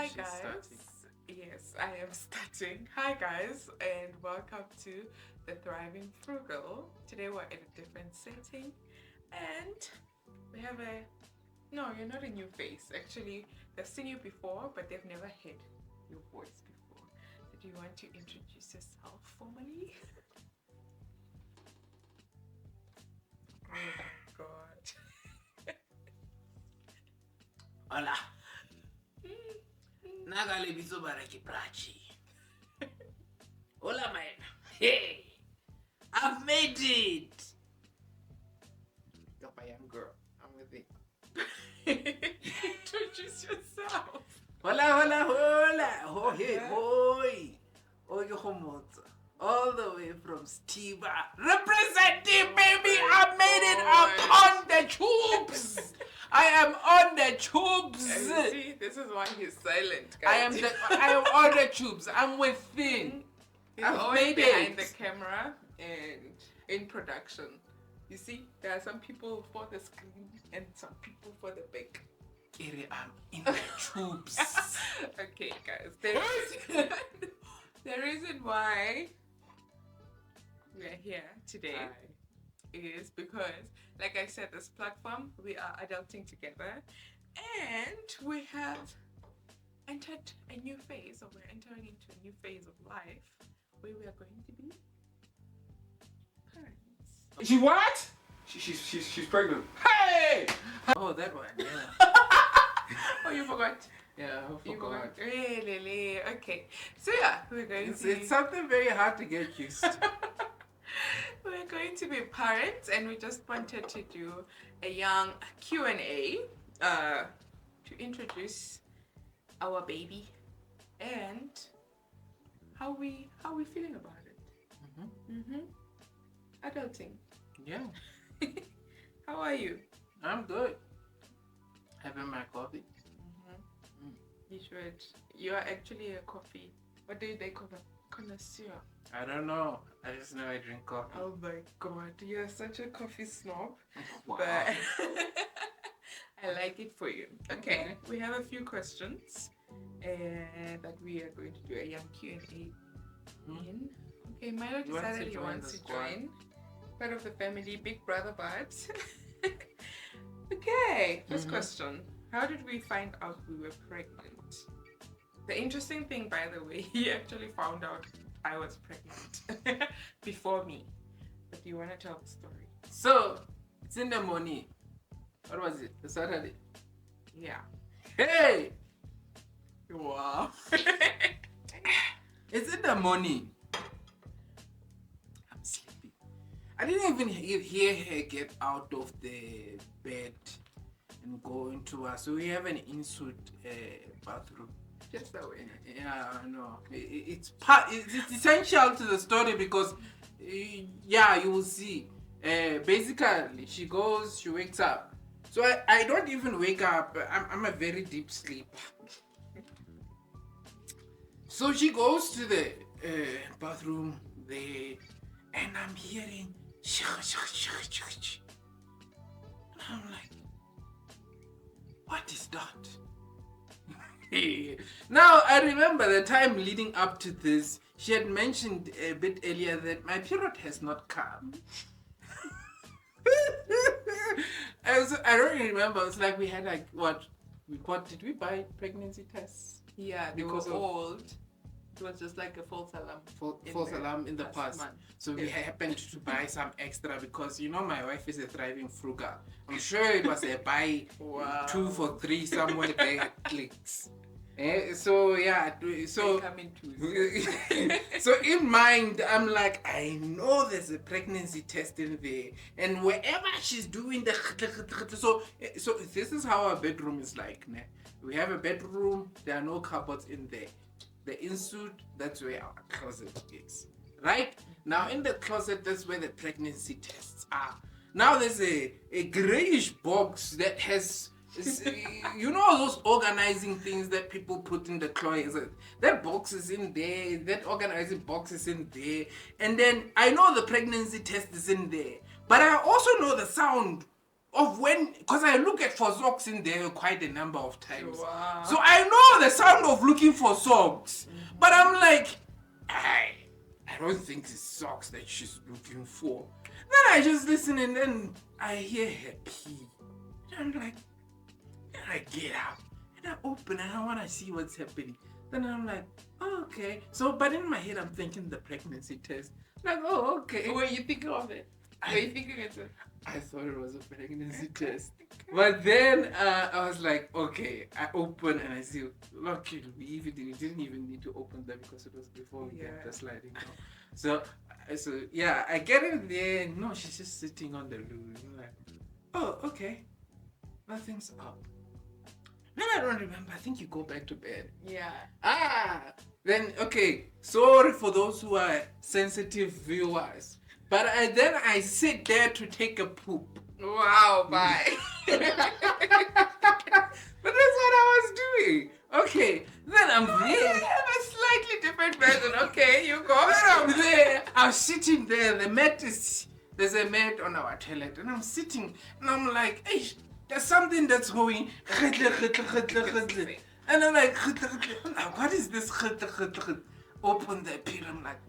Hi She's guys. starting. Yes, I am starting. Hi guys, and welcome to the Thriving Frugal. Today we're in a different setting, and we have a. No, you're not a new face. Actually, they've seen you before, but they've never heard your voice before. So do you want to introduce yourself formally? Oh my god. Hola. Naga lebitso ba re ke Prachi. Hola man. Hey. I've made it. You're my young girl. I'm with it. Introduce yourself. Hola. Ho hey hoy. Oh you homotsa. All the way from Stiba. Representing baby. I made it. I'm on the tubes. I am on the tubes. And you see, this is why he's silent, I guys. am on the tubes. I'm within. He's I've always made behind it. the camera and in production. You see, there are some people for the screen and some people for the back. Kiri, I'm in the tubes. Okay, guys. The reason why we're here today is because, like I said, this platform, we are adulting together, and we have entered a new phase, or we're entering into a new phase of life where we are going to be parents. She what? She's pregnant. Hey! Oh, that one. Yeah. Oh, you forgot. Yeah, I You forgot. forgot. Really? Okay. So yeah, we're going It's something very hard to get used to. we're going to be parents, and we just wanted to do a young Q&A to introduce our baby and how we feeling about it. Adulting. Yeah, How are you? I'm good. Having my coffee. You should. You are actually a coffee. What do they call it? Connoisseur. I don't know. I just know I drink coffee. Oh my god, you're such a coffee snob. Wow. But I like it for you. Okay, we have a few questions that we are going to do a young Q&A in. Okay, Milo He wants to decided he join wants the to squad. join. Part of the family, big brother vibes. Okay, first question. How did we find out we were pregnant? The interesting thing, by the way, he actually found out I was pregnant before me. But do you want to tell the story? So, it's in the morning. What was it? The Saturday. Yeah. Hey! Wow. It's in the morning. I'm sleeping. I didn't even hear her get out of the bed and go into us. So we have an in-suite bathroom. Just that way. Yeah, I know. It's essential to the story because, yeah, you will see. Basically, she wakes up. So I don't even wake up. I'm a very deep sleeper. So she goes to the bathroom there, and I'm hearing and I'm like, what is that? Now I remember the time leading up to this, she had mentioned a bit earlier that my period has not come. I don't remember. It's like we had like what did we buy pregnancy tests? Yeah, they Because were of- old. It was just like a false alarm. False alarm in the past. month. So we Yeah. happened to buy some extra because my wife is a thriving frugal. I'm sure it was a buy Wow. 2 for 3 somewhere there clicks. So yeah, so They come in twos. so in mind, I'm like, I know there's a pregnancy test in there, and wherever she's doing the so this is how our bedroom is like. Né? We have a bedroom. There are no cupboards in there. The in-suite, that's where our closet is. Right now, in the closet, that's where the pregnancy tests are. Now there's a grayish box that has. Those organizing things that people put in the closet. That box is in there. That organizing box is in there. And then I know the pregnancy test is in there. But I also know the sound of when, because I look at for socks in there quite a number of times. Wow. So I know the sound of looking for socks. But I'm like, I don't think it's socks that she's looking for. Then I just listen and then I hear her pee. And I'm like, and I get up and I open and I want to see what's happening. Then I'm like, oh, okay. So, but in my head, I'm thinking the pregnancy test. Like, oh, okay. Were you thinking of it? Were you thinking it's a... I thought it was a pregnancy test. But then I was like, okay, I open and I see, luckily we didn't even need to open that because it was before we get the sliding door. So yeah, I get in there. No, she's just sitting on the loo. I'm like, oh, okay. Nothing's up. Then I don't remember. I think you go back to bed. Yeah. Then, okay. Sorry for those who are sensitive viewers. But then I sit there to take a poop. Wow, bye. But that's what I was doing. Okay, then I'm there. I have a slightly different version. Okay, you go. Then I'm there. I'm sitting there. There's a mat on our toilet. And I'm sitting and I'm like, hey, there's something that's going. And I'm like, what is this? Open the pill. I'm like,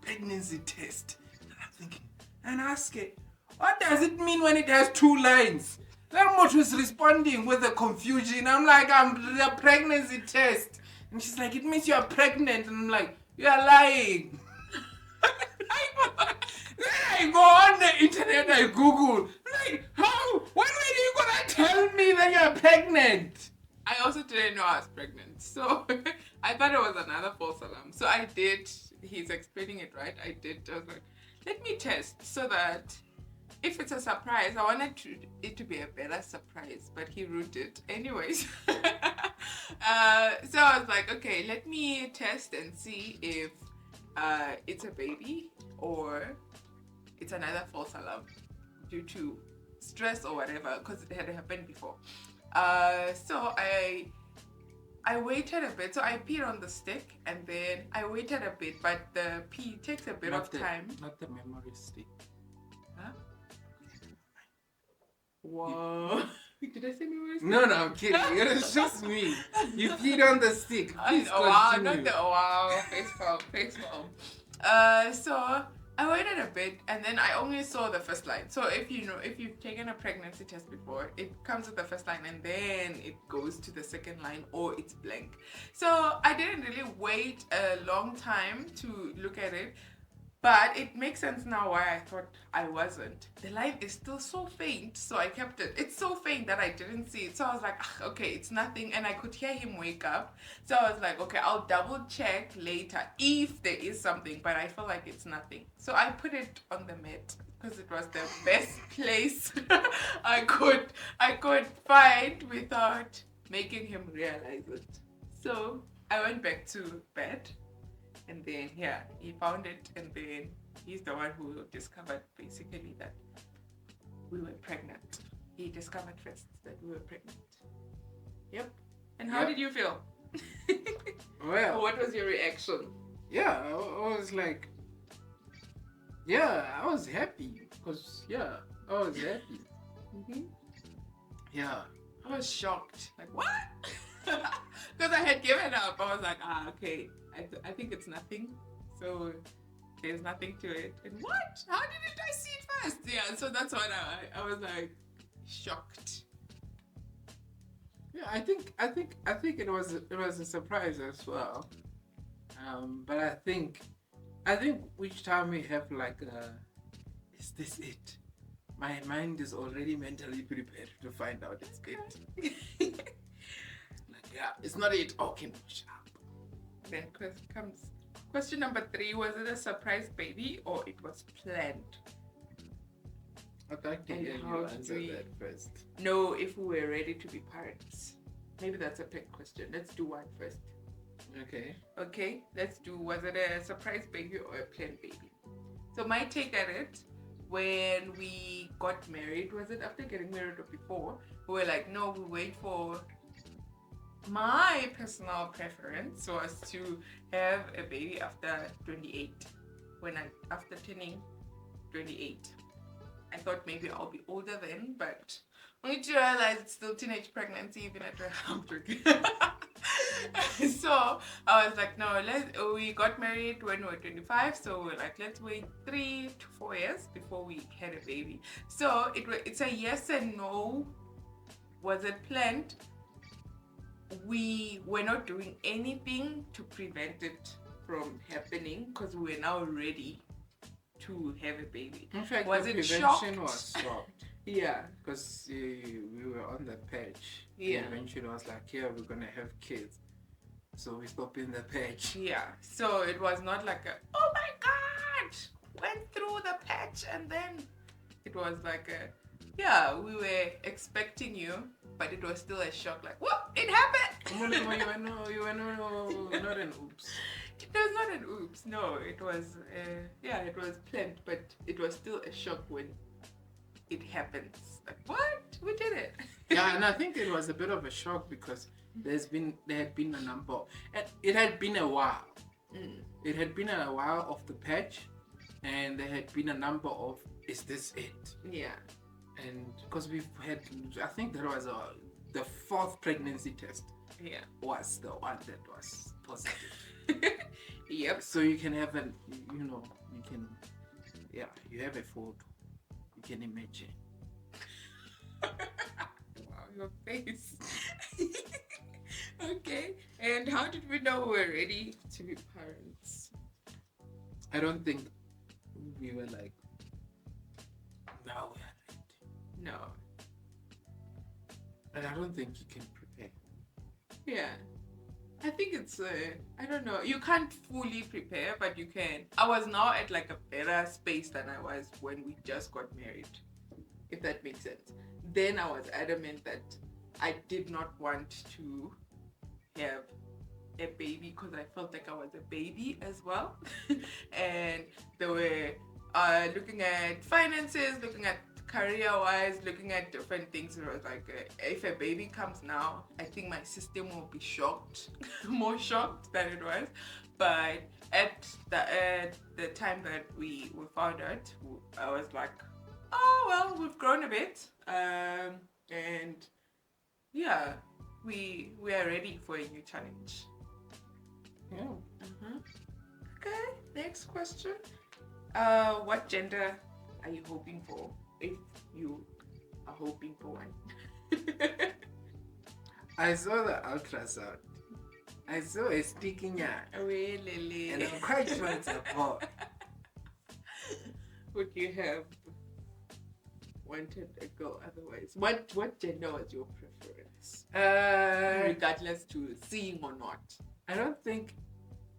pregnancy test. And I'm thinking, and ask it, what does it mean when it has 2 lines? Then Mot was responding with a confusion. I'm like, I'm the pregnancy test. And she's like, it means you're pregnant. And I'm like, you're lying. Then I go on the internet, I Google. Like, how? When were you gonna tell me that you're pregnant? I also didn't know I was pregnant. So I thought it was another false alarm. So I did, he's explaining it right. I was like, let me test so that if it's a surprise, I wanted it to be a better surprise, but he ruined it. Anyways. So I was like, okay, let me test and see if it's a baby or it's another false alarm due to stress or whatever, because it had happened before. So I waited a bit. So I peed on the stick and then I waited a bit, but the pee takes a bit of time. Not the memory stick. Huh? Whoa. Did I say memory stick? No, I'm kidding. It's just me. You peed on the stick. Please wow, continue. not the wow. Face palm. So I waited a bit and then I only saw the first line. So if you've taken a pregnancy test before, it comes with the first line and then it goes to the second line or it's blank. So I didn't really wait a long time to look at it. But it makes sense now why I thought I wasn't. The line is still so faint, so I kept it. It's so faint that I didn't see it. So I was like, okay, it's nothing. And I could hear him wake up. So I was like, okay, I'll double check later if there is something, but I feel like it's nothing. So I put it on the mat because it was the best place I could find without making him realize it. So I went back to bed. And then, he found it, and then he's the one who discovered basically that we were pregnant. He discovered first that we were pregnant. Yep. And how did you feel? Well, what was your reaction? Yeah, I was like, I was happy because, I was happy. Mm-hmm. Yeah. I was shocked. Like, what? Because I had given up. I was like, okay. I think it's nothing. So there's nothing to it. And what? How didn't I see it first? Yeah, so that's what I was like shocked. Yeah, I think it was a surprise as well. But I think each time we have like is this it? My mind is already mentally prepared to find out it's it. It's not it. Okay, no, shut up. Then comes question number 3. Was it a surprise baby or it was planned? I'd like to hear you answer that first. Know if we were ready to be parents. Maybe that's a big question. Let's do one first. Okay, let's do, was it a surprise baby or a planned baby? So my take at it, when we got married, was it after getting married or before? We were like, no, we wait for... My personal preference was to have a baby after 28. After turning 28. I thought maybe I'll be older then, but only to realize it's still teenage pregnancy even at I'm joking. So I was like, no, we got married when we were 25, so we're like, let's wait 3 to 4 years before we had a baby. So it's a yes and no. Was it planned? We were not doing anything to prevent it from happening because we were now ready to have a baby. In fact, Was the it prevention shocked? was stopped. Yeah. Because we were on the patch. Yeah. And eventually I was like, yeah, we're going to have kids. So we stopped in the patch. Yeah. So it was not like oh my God, went through the patch, and then it was like yeah, we were expecting you, but it was still a shock. Like, what? It happened. You were not an oops. It was not an oops. No, it was it was planned, but it was still a shock when it happens. Like, what? We did it. Yeah, and I think it was a bit of a shock because there had been a number, and it had been a while. It had been a while of the patch, and there had been a number of, is this it? Yeah. And because we've had, I think there was the 4th pregnancy test. Yeah. Was the one that was positive. Yep. So you can have you have a photo. You can imagine. Wow, your face. Okay. And how did we know we were ready to be parents? I don't think we were like, now we are ready. No. And I don't think you can prepare. Yeah. I think it's, I don't know. You can't fully prepare, but you can. I was now at like a better space than I was when we just got married, if that makes sense. Then I was adamant that I did not want to have a baby because I felt like I was a baby as well. And they were looking at finances, looking at career-wise, looking at different things. It was like, if a baby comes now, I think my system will be shocked, more shocked than it was. But at the time that we found out, I was like, oh well, we've grown a bit, and yeah, we are ready for a new challenge. Yeah. Okay, next question. What gender are you hoping for? If you are hoping for one. I saw the ultrasound. I saw a sticking out. Really? And I'm quite sure it's a boy. Would you have wanted a girl otherwise? What gender was your preference? Regardless to seeing or not. I don't think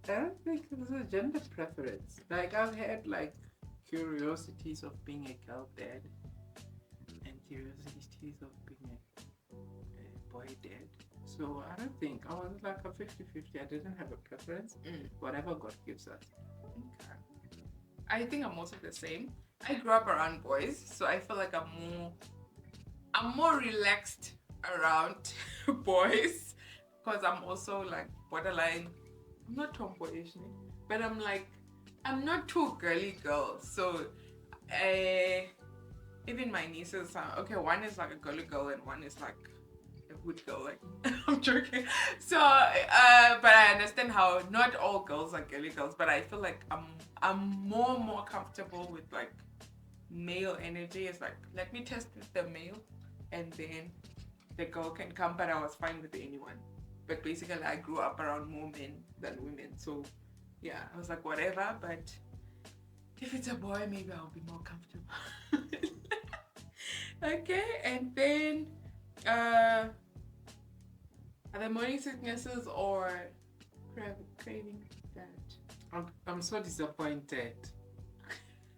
there's a gender preference. Like, I've had like curiosities of being a girl dad and curiosities of being a boy dad. So I don't think I was like a 50-50. I didn't have a preference. Whatever God gives us. Okay. I think I'm also the same. I grew up around boys, so I feel like I'm more relaxed around boys because I'm also like borderline. I'm not tomboyish, but I'm not too girly girl. So even my nieces are okay. One is like a girly girl and one is like a good girl. Like, I'm joking. So but I understand how not all girls are girly girls, but I feel like I'm more comfortable with like male energy. It's like, let me test with the male and then the girl can come, but I was fine with anyone. But basically I grew up around more men than women, so yeah, I was like, whatever, but if it's a boy, maybe I'll be more comfortable. Okay, and then are there morning sicknesses or craving that? I'm so disappointed.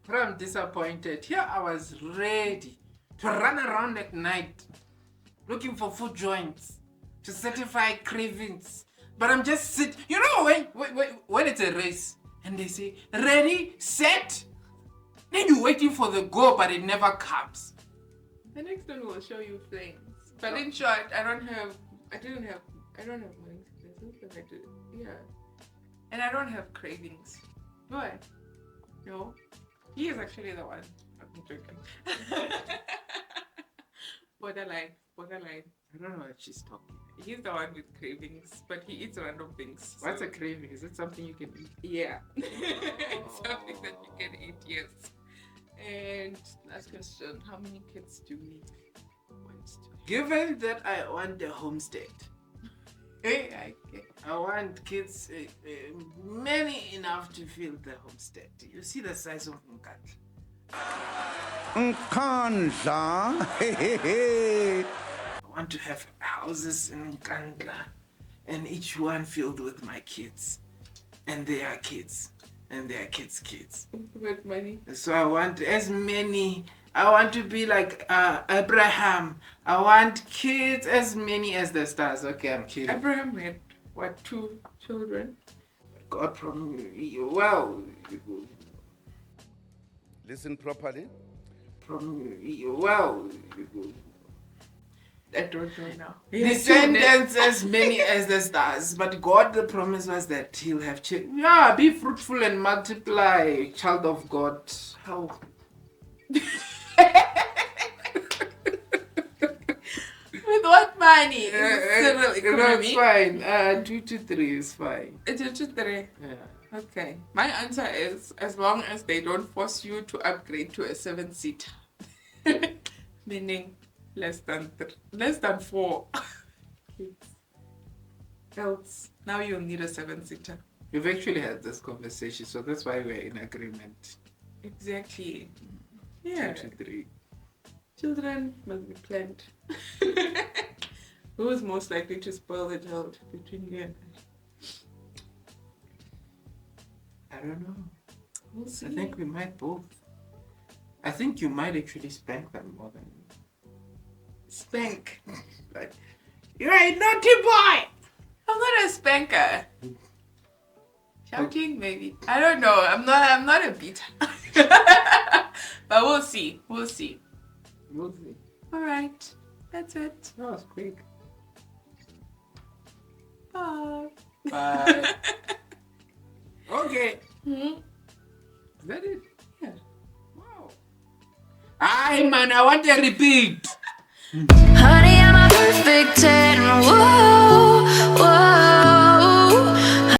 But I'm disappointed. Here I was ready to run around at night looking for food joints to satisfy cravings. But I'm just sitting. You know when it's a race and they say ready, set, then you're waiting for the go, but it never comes. The next one will show you flames. But in short, I don't have morning sicknesses, but I do. Yeah. And I don't have cravings. Do I? No. He is actually the one. I'm joking. Borderline. I don't know if she's talking. He's the one with cravings, but he eats random things. What's so- a craving? Is it something you can eat? Yeah. It's something that you can eat, yes. And last question, how many kids do we want to have? Given that I want a homestead, Okay. I want kids many enough to fill the homestead. You see the size of Nkandla. Nkandla. I want to have houses in Nkandla, and each one filled with my kids, and their kids, and their kids' kids. With money. So I want as many. I want to be like Abraham. I want kids as many as the stars. Okay, I'm kidding. Abraham had, what, 2 children? God from well, Listen properly. from well, I don't know now. descendants as many as the stars. But God, the promise was that He'll have children. Yeah, be fruitful and multiply, child of God. How? With what money? Civil No, it's economy. fine. 2 to 3 is fine. It's just 3. Yeah. Okay. My answer is as long as they don't force you to upgrade to a 7-seater. Meaning less than 4 kids. Else, now you'll need a 7-seater. We've actually had this conversation, so that's why we're in agreement. Exactly. Yeah. 2 to 3. Children must be planned. Who is most likely to spoil the child between you and I? I don't know. We'll see. I think we might both. I think you might actually spank them more than me. Spank. Like, you're a naughty boy! I'm not a spanker. Shouting, maybe. I don't know. I'm not a beater. But we'll see. We'll see. All right. That's it. That was quick. Bye. Bye. Okay. Hmm? Is that it? Yeah. Wow. Aye, man, I want a repeat. Honey, I'm a perfect 10. Whoa.